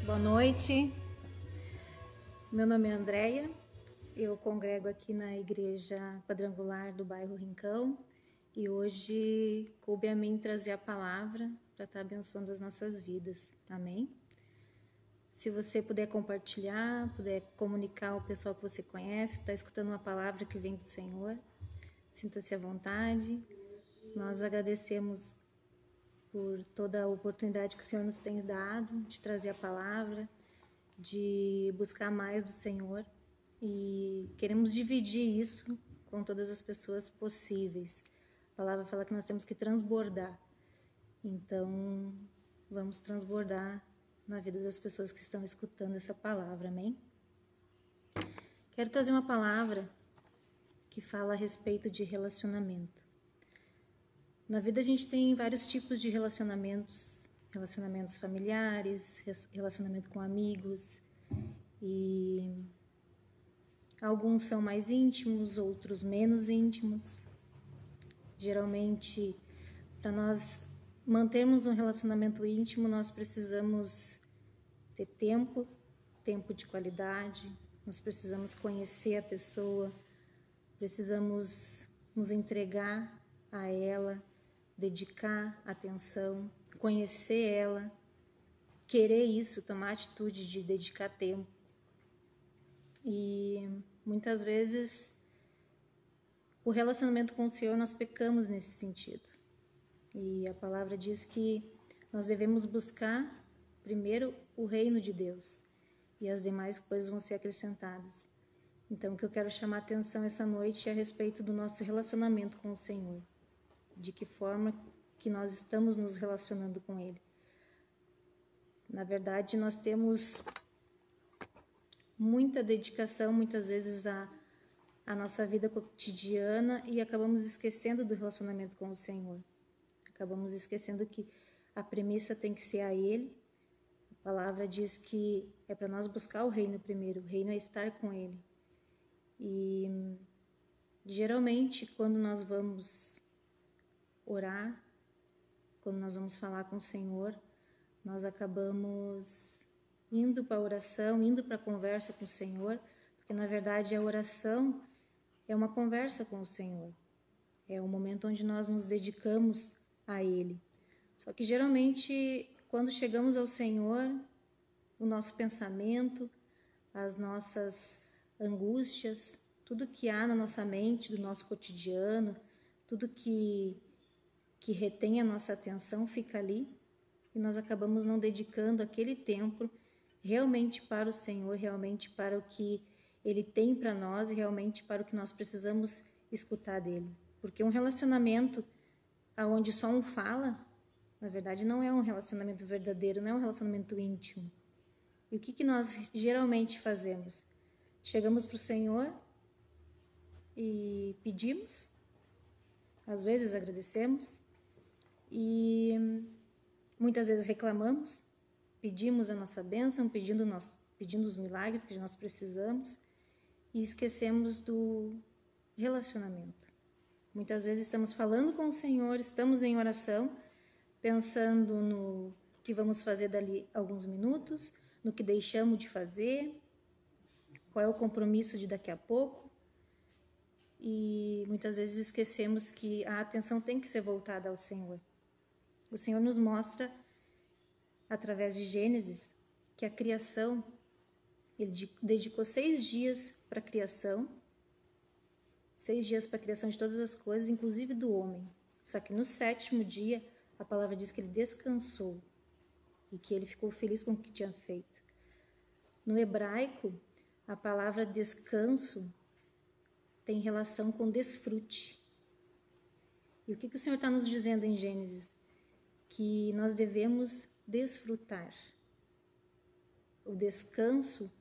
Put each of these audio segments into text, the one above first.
Boa noite, meu nome é Andréia, eu congrego aqui na Igreja Quadrangular do bairro Rincão e hoje coube a mim trazer a palavra para estar abençoando as nossas vidas, amém? Se você puder compartilhar, puder comunicar ao pessoal que você conhece, que está escutando uma palavra que vem do Senhor, sinta-se à vontade. Nós agradecemos por toda a oportunidade que o Senhor nos tem dado de trazer a palavra, de buscar mais do Senhor e queremos dividir isso com todas as pessoas possíveis. A palavra fala que nós temos que transbordar, então vamos transbordar na vida das pessoas que estão escutando essa palavra, amém? Quero trazer uma palavra que fala a respeito de relacionamento. Na vida a gente tem vários tipos de relacionamentos, relacionamentos familiares, relacionamento com amigos, e alguns são mais íntimos, outros menos íntimos. Geralmente, para nós mantermos um relacionamento íntimo, nós precisamos ter tempo de qualidade, nós precisamos conhecer a pessoa, precisamos nos entregar a ela, dedicar atenção, conhecer ela, querer isso, tomar atitude de dedicar tempo. E muitas vezes o relacionamento com o Senhor nós pecamos nesse sentido. E a palavra diz que nós devemos buscar primeiro o reino de Deus e as demais coisas vão ser acrescentadas. Então o que eu quero chamar a atenção essa noite é a respeito do nosso relacionamento com o Senhor. De que forma que nós estamos nos relacionando com Ele. Na verdade, nós temos muita dedicação, muitas vezes, à nossa vida cotidiana e acabamos esquecendo do relacionamento com o Senhor. Acabamos esquecendo que a premissa tem que ser a Ele. A palavra diz que é para nós buscar o reino primeiro, o reino é estar com Ele. E geralmente, quando nós vamos orar, quando nós vamos falar com o Senhor, nós acabamos indo para a oração, indo para a conversa com o Senhor, porque na verdade a oração é uma conversa com o Senhor, é o momento onde nós nos dedicamos a Ele. Só que geralmente quando chegamos ao Senhor, o nosso pensamento, as nossas angústias, tudo que há na nossa mente, do nosso cotidiano, tudo que retém a nossa atenção fica ali e nós acabamos não dedicando aquele tempo realmente para o Senhor, realmente para o que Ele tem para nós e realmente para o que nós precisamos escutar dEle. Porque um relacionamento onde só um fala, na verdade não é um relacionamento verdadeiro, não é um relacionamento íntimo. E o que nós geralmente fazemos? Chegamos para o Senhor e pedimos, às vezes agradecemos, e muitas vezes reclamamos, pedimos a nossa bênção, pedindo os milagres que nós precisamos e esquecemos do relacionamento. Muitas vezes estamos falando com o Senhor, estamos em oração, pensando no que vamos fazer dali alguns minutos, no que deixamos de fazer, qual é o compromisso de daqui a pouco. E muitas vezes esquecemos que a atenção tem que ser voltada ao Senhor. O Senhor nos mostra, através de Gênesis, que a criação, Ele dedicou 6 dias para a criação, 6 dias para a criação de todas as coisas, inclusive do homem. Só que no 7º dia, a palavra diz que Ele descansou e que Ele ficou feliz com o que tinha feito. No hebraico, a palavra descanso tem relação com desfrute. E o que o Senhor está nos dizendo em Gênesis? Que nós devemos desfrutar. O descanso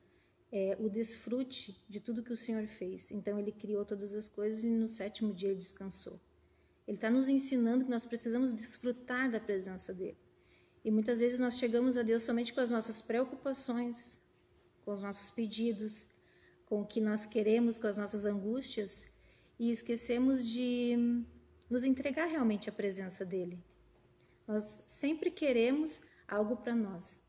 é o desfrute de tudo que o Senhor fez. Então Ele criou todas as coisas e no 7º dia Ele descansou. Ele está nos ensinando que nós precisamos desfrutar da presença dEle. E muitas vezes nós chegamos a Deus somente com as nossas preocupações, com os nossos pedidos, com o que nós queremos, com as nossas angústias, e esquecemos de nos entregar realmente à presença dEle. Nós sempre queremos algo para nós.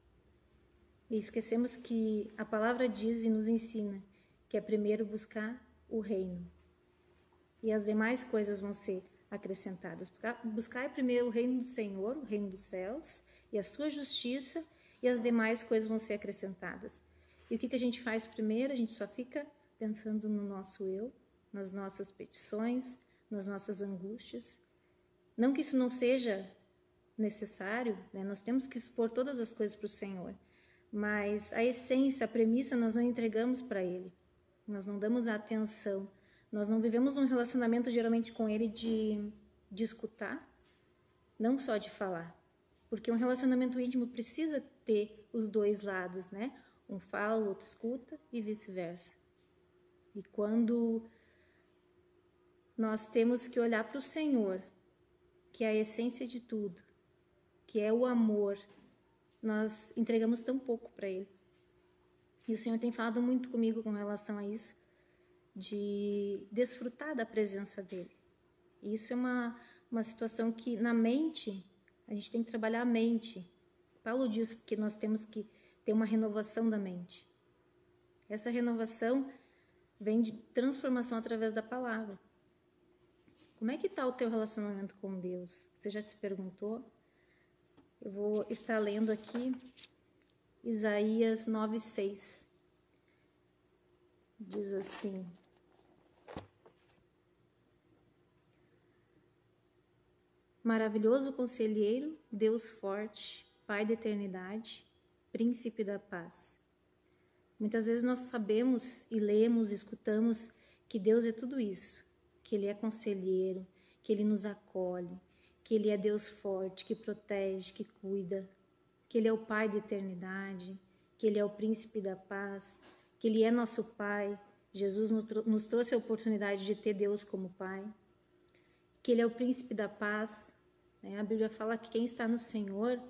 E esquecemos que a palavra diz e nos ensina que é primeiro buscar o reino. E as demais coisas vão ser acrescentadas. Buscar primeiro o reino do Senhor, o reino dos céus, e a sua justiça, e as demais coisas vão ser acrescentadas. E o que a gente faz primeiro? A gente só fica pensando no nosso eu, nas nossas petições, nas nossas angústias. Não que isso não seja necessário, né? Nós temos que expor todas as coisas para o Senhor, mas a essência, a premissa, nós não entregamos para Ele. Nós não damos a atenção. Nós não vivemos um relacionamento geralmente com Ele de escutar, não só de falar. Porque um relacionamento íntimo precisa ter os dois lados, né? Um fala, o outro escuta e vice-versa. E quando nós temos que olhar para o Senhor, que é a essência de tudo, que é o amor, nós entregamos tão pouco para Ele. E o Senhor tem falado muito comigo com relação a isso, de desfrutar da presença dEle. E isso é uma situação que na mente, a gente tem que trabalhar a mente. Paulo diz que nós temos que ter uma renovação da mente. Essa renovação vem de transformação através da palavra. Como é que está o teu relacionamento com Deus? Você já se perguntou? Eu vou estar lendo aqui Isaías 9:6. Diz assim: Maravilhoso conselheiro, Deus forte, Pai da eternidade, Príncipe da paz. Muitas vezes nós sabemos e lemos, escutamos que Deus é tudo isso, que Ele é conselheiro, que Ele nos acolhe, que Ele é Deus forte, que protege, que cuida, que Ele é o Pai da eternidade, que Ele é o Príncipe da paz, que Ele é nosso Pai. Jesus nos trouxe a oportunidade de ter Deus como Pai, que Ele é o Príncipe da paz. A Bíblia fala que quem está no Senhor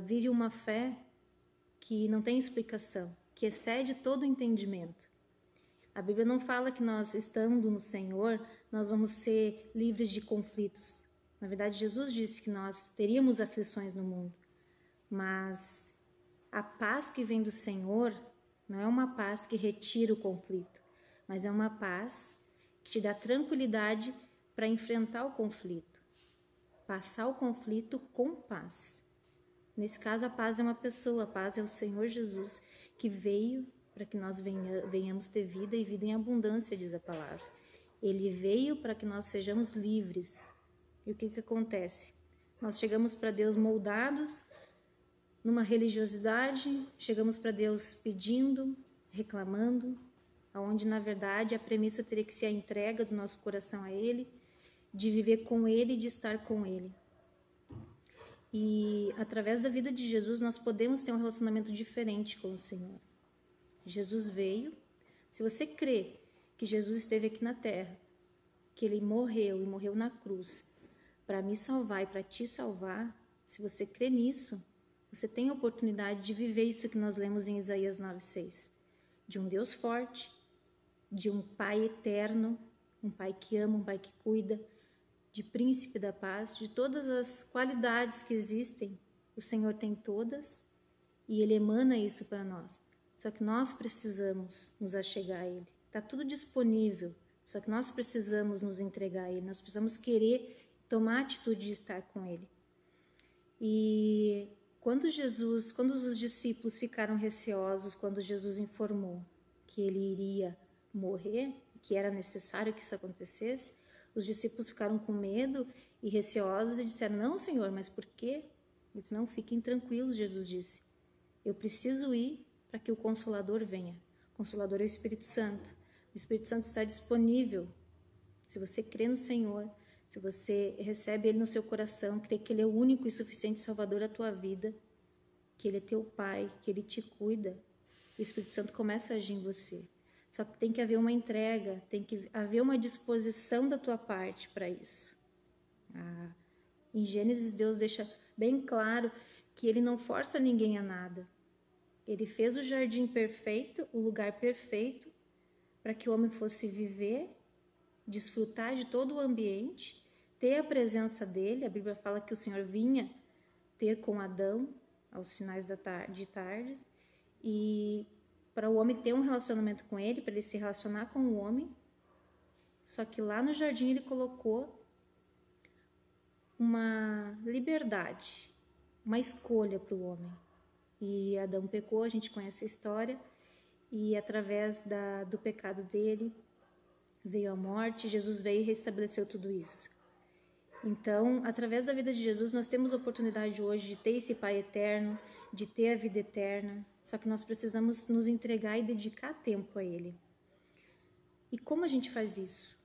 vive uma fé que não tem explicação, que excede todo o entendimento. A Bíblia não fala que nós, estando no Senhor, nós vamos ser livres de conflitos. Na verdade, Jesus disse que nós teríamos aflições no mundo. Mas a paz que vem do Senhor não é uma paz que retira o conflito, mas é uma paz que te dá tranquilidade para enfrentar o conflito. Passar o conflito com paz. Nesse caso, a paz é uma pessoa, a paz é o Senhor Jesus, que veio para que nós venhamos ter vida e vida em abundância, diz a palavra. Ele veio para que nós sejamos livres. E o que acontece? Nós chegamos para Deus moldados numa religiosidade, chegamos para Deus pedindo, reclamando, onde na verdade a premissa teria que ser a entrega do nosso coração a Ele, de viver com Ele e de estar com Ele. E através da vida de Jesus nós podemos ter um relacionamento diferente com o Senhor. Jesus veio. Se você crê que Jesus esteve aqui na terra, que Ele morreu e morreu na cruz para me salvar e para te salvar, se você crê nisso, você tem a oportunidade de viver isso que nós lemos em Isaías 9:6. De um Deus forte, de um Pai eterno, um Pai que ama, um Pai que cuida, de Príncipe da paz, de todas as qualidades que existem, o Senhor tem todas e Ele emana isso para nós. Só que nós precisamos nos achegar a Ele. Está tudo disponível, só que nós precisamos nos entregar a Ele, nós precisamos querer tomar a atitude de estar com Ele. E quando os discípulos ficaram receosos, quando Jesus informou que Ele iria morrer, que era necessário que isso acontecesse, os discípulos ficaram com medo e receosos e disseram: não, Senhor, mas por quê? Ele disse: não, fiquem tranquilos, Jesus disse. Eu preciso ir para que o Consolador venha. O Consolador é o Espírito Santo. O Espírito Santo está disponível. Se você crê no Senhor, se você recebe Ele no seu coração, crê que Ele é o único e suficiente Salvador da tua vida, que Ele é teu Pai, que Ele te cuida, o Espírito Santo começa a agir em você. Só que tem que haver uma entrega, tem que haver uma disposição da tua parte para isso. Em Gênesis, Deus deixa bem claro que Ele não força ninguém a nada. Ele fez o jardim perfeito, o lugar perfeito, para que o homem fosse viver, desfrutar de todo o ambiente, ter a presença dele. A Bíblia fala que o Senhor vinha ter com Adão, aos finais de tarde, e para o homem ter um relacionamento com ele, para ele se relacionar com o homem. Só que lá no jardim ele colocou uma liberdade, uma escolha para o homem. E Adão pecou, a gente conhece a história, e através do pecado dele veio a morte, Jesus veio e restabeleceu tudo isso. Então, através da vida de Jesus, nós temos a oportunidade hoje de ter esse Pai eterno, de ter a vida eterna, só que nós precisamos nos entregar e dedicar tempo a Ele. E como a gente faz isso?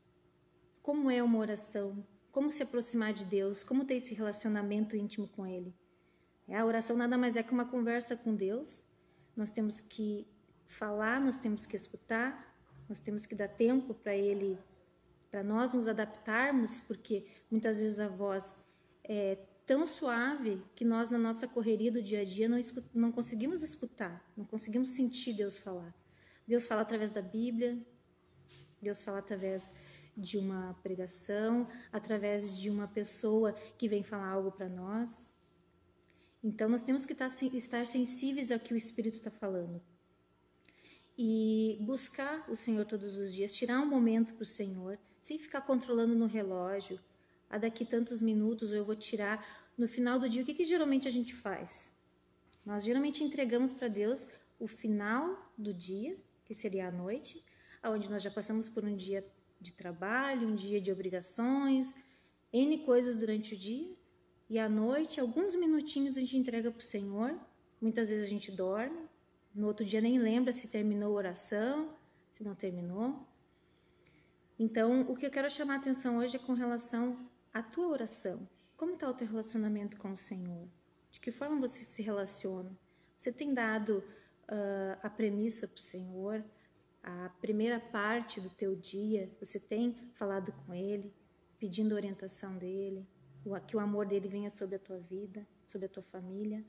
Como é uma oração? Como se aproximar de Deus? Como ter esse relacionamento íntimo com Ele? A oração nada mais é que uma conversa com Deus. Nós temos que falar, nós temos que escutar, nós temos que dar tempo para Ele, para nós nos adaptarmos, porque muitas vezes a voz é tão suave que nós, na nossa correria do dia a dia, não conseguimos escutar, não conseguimos sentir Deus falar. Deus fala através da Bíblia, Deus fala através de uma pregação, através de uma pessoa que vem falar algo para nós. Então, nós temos que estar sensíveis ao que o Espírito está falando. E buscar o Senhor todos os dias, tirar um momento para o Senhor, sem ficar controlando no relógio. Daqui tantos minutos eu vou tirar. No final do dia, o que geralmente a gente faz? Nós geralmente entregamos para Deus o final do dia, que seria a noite, onde nós já passamos por um dia de trabalho, um dia de obrigações, N coisas durante o dia. E à noite, alguns minutinhos a gente entrega para o Senhor. Muitas vezes a gente dorme. No outro dia nem lembra se terminou a oração, se não terminou. Então, o que eu quero chamar a atenção hoje é com relação à tua oração. Como está o teu relacionamento com o Senhor? De que forma você se relaciona? Você tem dado a premissa para o Senhor? A primeira parte do teu dia, você tem falado com Ele, pedindo orientação dEle, que o amor dEle venha sobre a tua vida, sobre a tua família?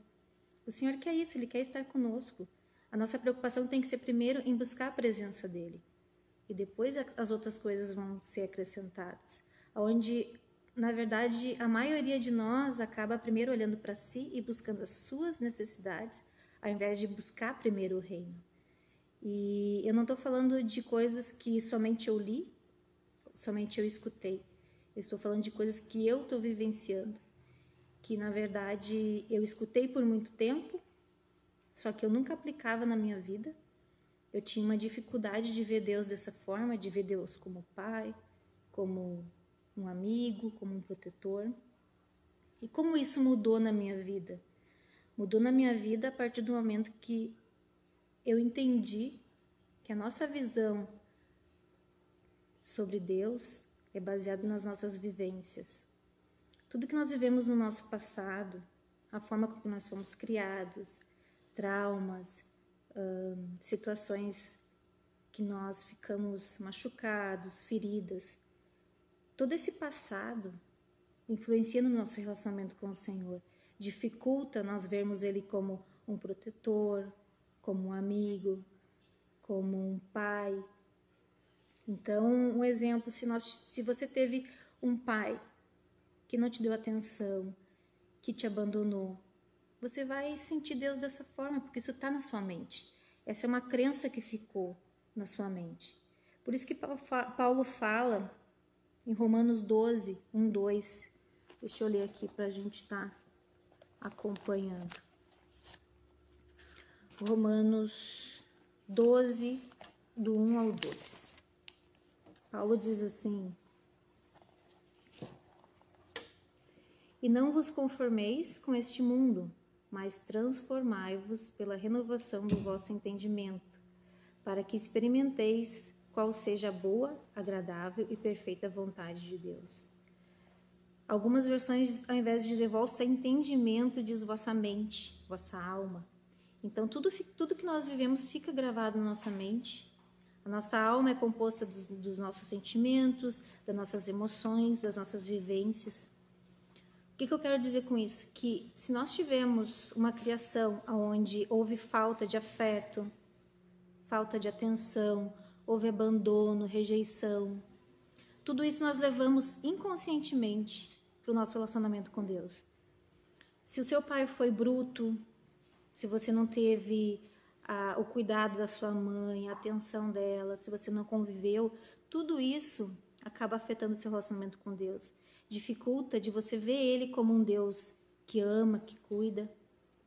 O Senhor quer isso, Ele quer estar conosco. A nossa preocupação tem que ser primeiro em buscar a presença dEle. E depois as outras coisas vão ser acrescentadas. Onde, na verdade, a maioria de nós acaba primeiro olhando para si e buscando as suas necessidades, ao invés de buscar primeiro o reino. E eu não estou falando de coisas que somente eu li, somente eu escutei. Eu estou falando de coisas que eu estou vivenciando. Que, na verdade, eu escutei por muito tempo, só que eu nunca aplicava na minha vida. Eu tinha uma dificuldade de ver Deus dessa forma, de ver Deus como pai, como um amigo, como um protetor. E como isso mudou na minha vida? Mudou na minha vida a partir do momento que eu entendi que a nossa visão sobre Deus é baseada nas nossas vivências. Tudo que nós vivemos no nosso passado, a forma como nós fomos criados, traumas, situações que nós ficamos machucados, feridas. Todo esse passado influencia no nosso relacionamento com o Senhor. Dificulta nós vermos Ele como um protetor, como um amigo, como um pai. Então, um exemplo, se você teve um pai que não te deu atenção, que te abandonou, você vai sentir Deus dessa forma, porque isso está na sua mente. Essa é uma crença que ficou na sua mente. Por isso que Paulo fala em Romanos 12, 1, 2. Deixa eu ler aqui para a gente estar acompanhando. Romanos 12, do 1 ao 2. Paulo diz assim: E não vos conformeis com este mundo, mas transformai-vos pela renovação do vosso entendimento, para que experimenteis qual seja a boa, agradável e perfeita vontade de Deus. Algumas versões, ao invés de dizer vosso entendimento, diz vossa mente, vossa alma. Então, tudo que nós vivemos fica gravado na nossa mente. A nossa alma é composta dos nossos sentimentos, das nossas emoções, das nossas vivências. O que eu quero dizer com isso? Que se nós tivermos uma criação onde houve falta de afeto, falta de atenção, houve abandono, rejeição, tudo isso nós levamos inconscientemente para o nosso relacionamento com Deus. Se o seu pai foi bruto, se você não teve o cuidado da sua mãe, a atenção dela, se você não conviveu, tudo isso acaba afetando o seu relacionamento com Deus. Dificulta de você ver Ele como um Deus que ama, que cuida,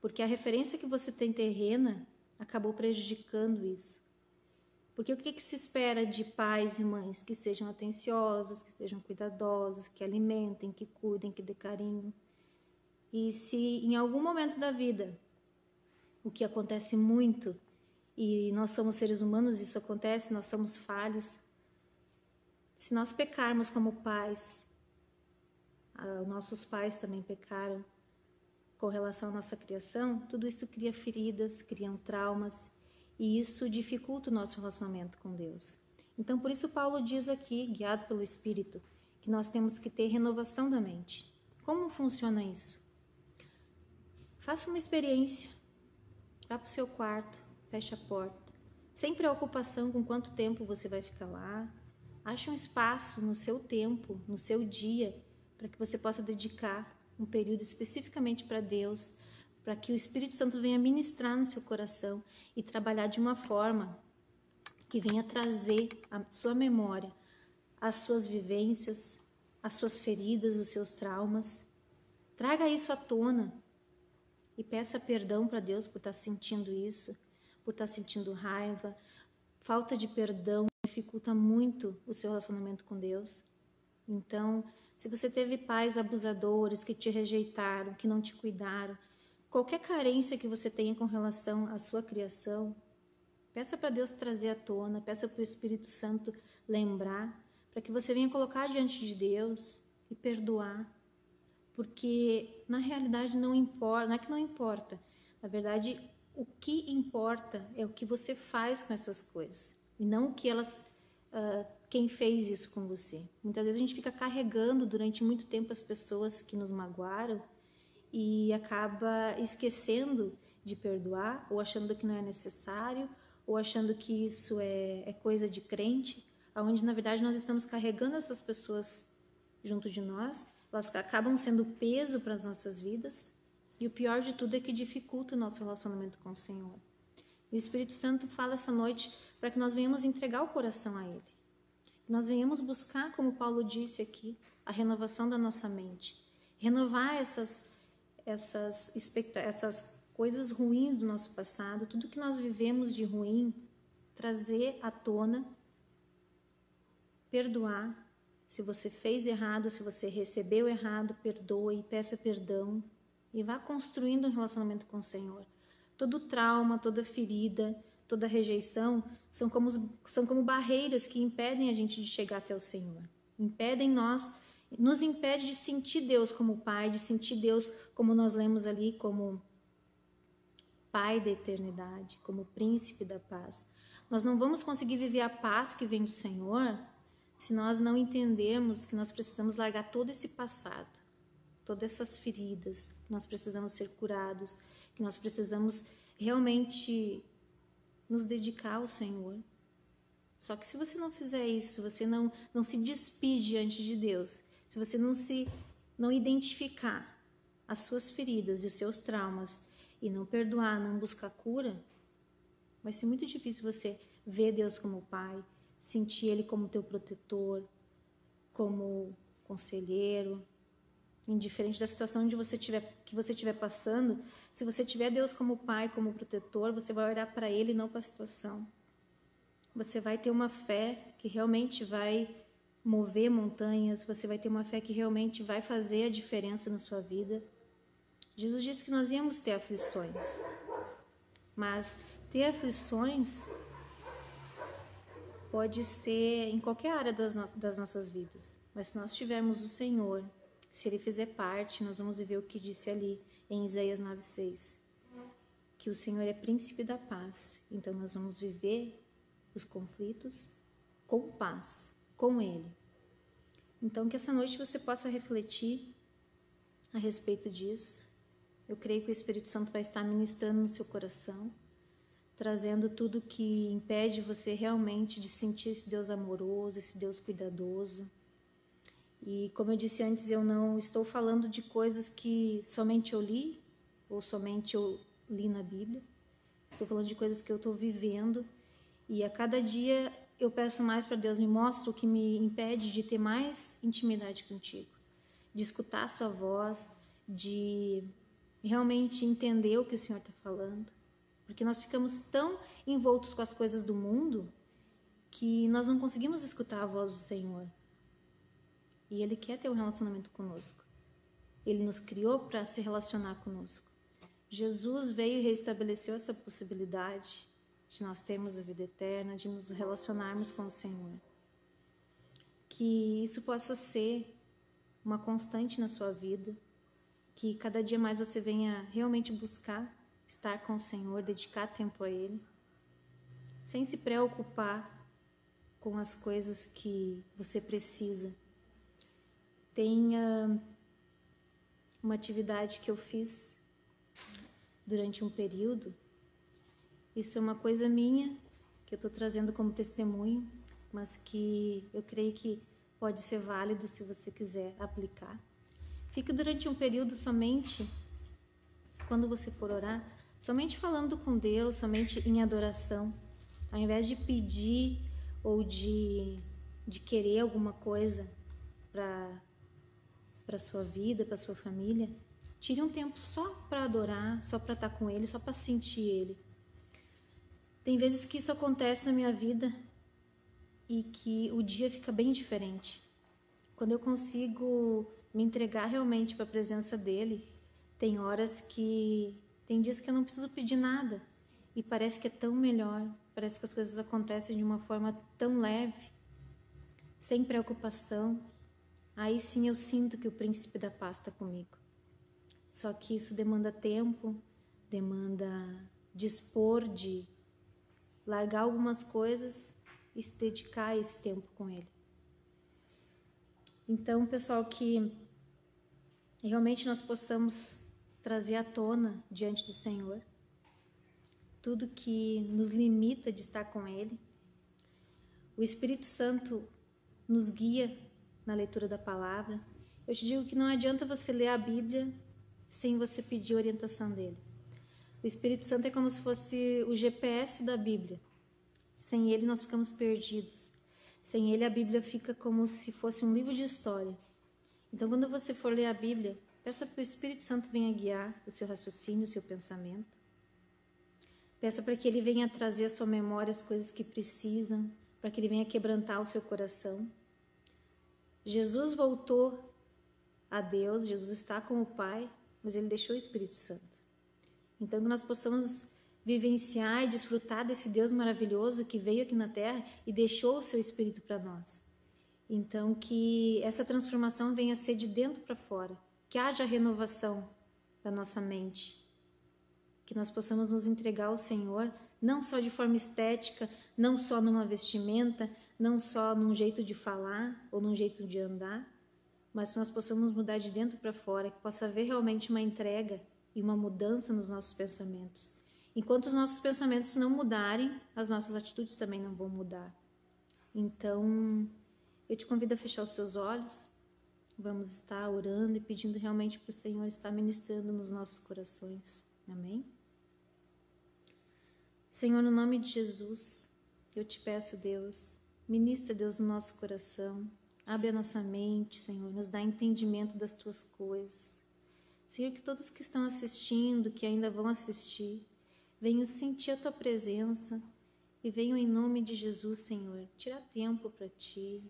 porque a referência que você tem terrena acabou prejudicando isso. Porque o que se espera de pais e mães? Que sejam atenciosos, que sejam cuidadosos, que alimentem, que cuidem, que dê carinho. E se em algum momento da vida, o que acontece muito, e nós somos seres humanos, isso acontece, nós somos falhos, se nós pecarmos como pais, nossos pais também pecaram com relação à nossa criação, tudo isso cria feridas, criam traumas, e isso dificulta o nosso relacionamento com Deus. Então, por isso Paulo diz aqui, guiado pelo Espírito, que nós temos que ter renovação da mente. Como funciona isso? Faça uma experiência. Vá para o seu quarto, feche a porta. Sem preocupação com quanto tempo você vai ficar lá. Ache um espaço no seu tempo, no seu dia, para que você possa dedicar um período especificamente para Deus, para que o Espírito Santo venha ministrar no seu coração e trabalhar de uma forma que venha trazer à sua memória as suas vivências, as suas feridas, os seus traumas. Traga isso à tona e peça perdão para Deus por estar sentindo isso, por estar sentindo raiva. Falta de perdão dificulta muito o seu relacionamento com Deus. Então, se você teve pais abusadores que te rejeitaram, que não te cuidaram, qualquer carência que você tenha com relação à sua criação, peça para Deus trazer à tona, peça para o Espírito Santo lembrar, para que você venha colocar diante de Deus e perdoar. Porque na realidade não importa, não é que não importa, na verdade o que importa é o que você faz com essas coisas, e não o que quem fez isso com você. Muitas vezes a gente fica carregando durante muito tempo as pessoas que nos magoaram e acaba esquecendo de perdoar, ou achando que não é necessário, ou achando que isso é coisa de crente, onde na verdade nós estamos carregando essas pessoas junto de nós, elas acabam sendo peso para as nossas vidas, e o pior de tudo é que dificulta o nosso relacionamento com o Senhor. O Espírito Santo fala essa noite para que nós venhamos entregar o coração a Ele. Nós venhamos buscar, como Paulo disse aqui, a renovação da nossa mente. Renovar essas coisas ruins do nosso passado, tudo que nós vivemos de ruim, trazer à tona, perdoar. Se você fez errado, se você recebeu errado, perdoe, peça perdão e vá construindo um relacionamento com o Senhor. Todo trauma, toda ferida, toda rejeição são como barreiras que impedem a gente de chegar até o Senhor. Nos impede de sentir Deus como Pai, de sentir Deus como nós lemos ali, como Pai da eternidade, como Príncipe da paz. Nós não vamos conseguir viver a paz que vem do Senhor se nós não entendermos que nós precisamos largar todo esse passado, todas essas feridas, que nós precisamos ser curados, que nós precisamos realmente nos dedicar ao Senhor. Só que se você não fizer isso, você não se despir diante de Deus, se você não identificar as suas feridas e os seus traumas e não perdoar, não buscar cura, vai ser muito difícil você ver Deus como Pai, sentir Ele como teu protetor, como conselheiro, indiferente da situação que você estiver passando. Se você tiver Deus como Pai, como protetor, você vai olhar para Ele e não para a situação. Você vai ter uma fé que realmente vai mover montanhas, você vai ter uma fé que realmente vai fazer a diferença na sua vida. Jesus disse que nós íamos ter aflições, mas ter aflições pode ser em qualquer área das nossas vidas. Mas se nós tivermos o Senhor, se Ele fizer parte, nós vamos viver o que disse ali em Isaías 9:6, que o Senhor é príncipe da paz. Então nós vamos viver os conflitos com paz, com Ele. Então que essa noite você possa refletir a respeito disso. Eu creio que o Espírito Santo vai estar ministrando no seu coração, trazendo tudo que impede você realmente de sentir esse Deus amoroso, esse Deus cuidadoso. E como eu disse antes, eu não estou falando de coisas que somente eu li ou somente eu li na Bíblia. Estou falando de coisas que eu estou vivendo. E a cada dia eu peço mais para Deus, me mostra o que me impede de ter mais intimidade contigo. De escutar a sua voz, de realmente entender o que o Senhor está falando. Porque nós ficamos tão envoltos com as coisas do mundo que nós não conseguimos escutar a voz do Senhor. E Ele quer ter um relacionamento conosco. Ele nos criou para se relacionar conosco. Jesus veio e restabeleceu essa possibilidade de nós termos a vida eterna, de nos relacionarmos com o Senhor. Que isso possa ser uma constante na sua vida, que cada dia mais você venha realmente buscar estar com o Senhor, dedicar tempo a Ele, sem se preocupar com as coisas que você precisa. Tenha uma atividade que eu fiz durante um período. Isso é uma coisa minha, que eu estou trazendo como testemunho, mas que eu creio que pode ser válido se você quiser aplicar. Fique durante um período somente, quando você for orar, somente falando com Deus, somente em adoração, ao invés de pedir ou de querer alguma coisa para a sua vida, para a sua família. Tire um tempo só para adorar, só para estar com Ele, só para sentir Ele. Tem vezes que isso acontece na minha vida e que o dia fica bem diferente. Quando eu consigo me entregar realmente para a presença dEle, tem dias que eu não preciso pedir nada e parece que é tão melhor, parece que as coisas acontecem de uma forma tão leve, sem preocupação. Aí sim eu sinto que o príncipe da paz está comigo. Só que isso demanda tempo, demanda dispor de largar algumas coisas e se dedicar a esse tempo com Ele. Então, pessoal, que realmente nós possamos trazer à tona diante do Senhor tudo que nos limita de estar com Ele. O Espírito Santo nos guia na leitura da palavra. Eu te digo que não adianta você ler a Bíblia sem você pedir orientação dele. O Espírito Santo é como se fosse o GPS da Bíblia. Sem ele nós ficamos perdidos. Sem ele a Bíblia fica como se fosse um livro de história. Então quando você for ler a Bíblia, peça para o Espírito Santo venha guiar o seu raciocínio, o seu pensamento. Peça para que ele venha trazer à sua memória as coisas que precisam, para que ele venha quebrantar o seu coração. Jesus voltou a Deus, Jesus está com o Pai, mas ele deixou o Espírito Santo. Então que nós possamos vivenciar e desfrutar desse Deus maravilhoso que veio aqui na Terra e deixou o seu Espírito para nós. Então que essa transformação venha a ser de dentro para fora, que haja renovação da nossa mente, que nós possamos nos entregar ao Senhor, não só de forma estética, não só numa vestimenta, não só num jeito de falar ou num jeito de andar, mas que nós possamos mudar de dentro para fora, que possa haver realmente uma entrega e uma mudança nos nossos pensamentos. Enquanto os nossos pensamentos não mudarem, as nossas atitudes também não vão mudar. Então, eu te convido a fechar os seus olhos, vamos estar orando e pedindo realmente para o Senhor estar ministrando nos nossos corações. Amém? Senhor, no nome de Jesus, eu te peço, Deus, ministra, Deus, no nosso coração, abre a nossa mente, Senhor, nos dá entendimento das tuas coisas. Senhor, que todos que estão assistindo, que ainda vão assistir, venham sentir a tua presença e venham em nome de Jesus, Senhor, tirar tempo para ti,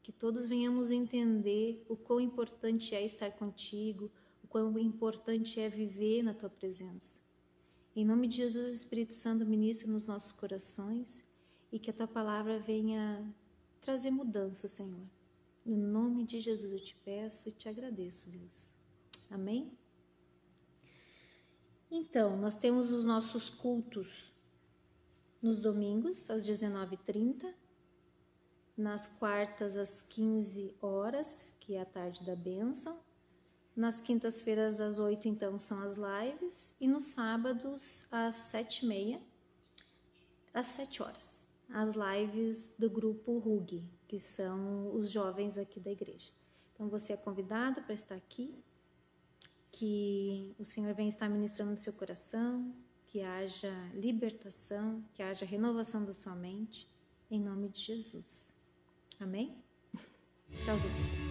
que todos venhamos entender o quão importante é estar contigo, o quão importante é viver na tua presença. Em nome de Jesus, Espírito Santo, ministra nos nossos corações e que a tua palavra venha trazer mudança, Senhor. Em nome de Jesus eu te peço e te agradeço, Deus. Amém? Então, nós temos os nossos cultos nos domingos, às 19h30, nas quartas, às 15 horas, que é a tarde da bênção. Nas quintas-feiras, às 8, então, são as lives. E nos sábados, às 7h30, às 7 horas, as lives do grupo RUG, que são os jovens aqui da igreja. Então, você é convidado para estar aqui. que o Senhor venha estar ministrando no seu coração, que haja libertação, que haja renovação da sua mente, em nome de Jesus. Amém? Tchauzinho.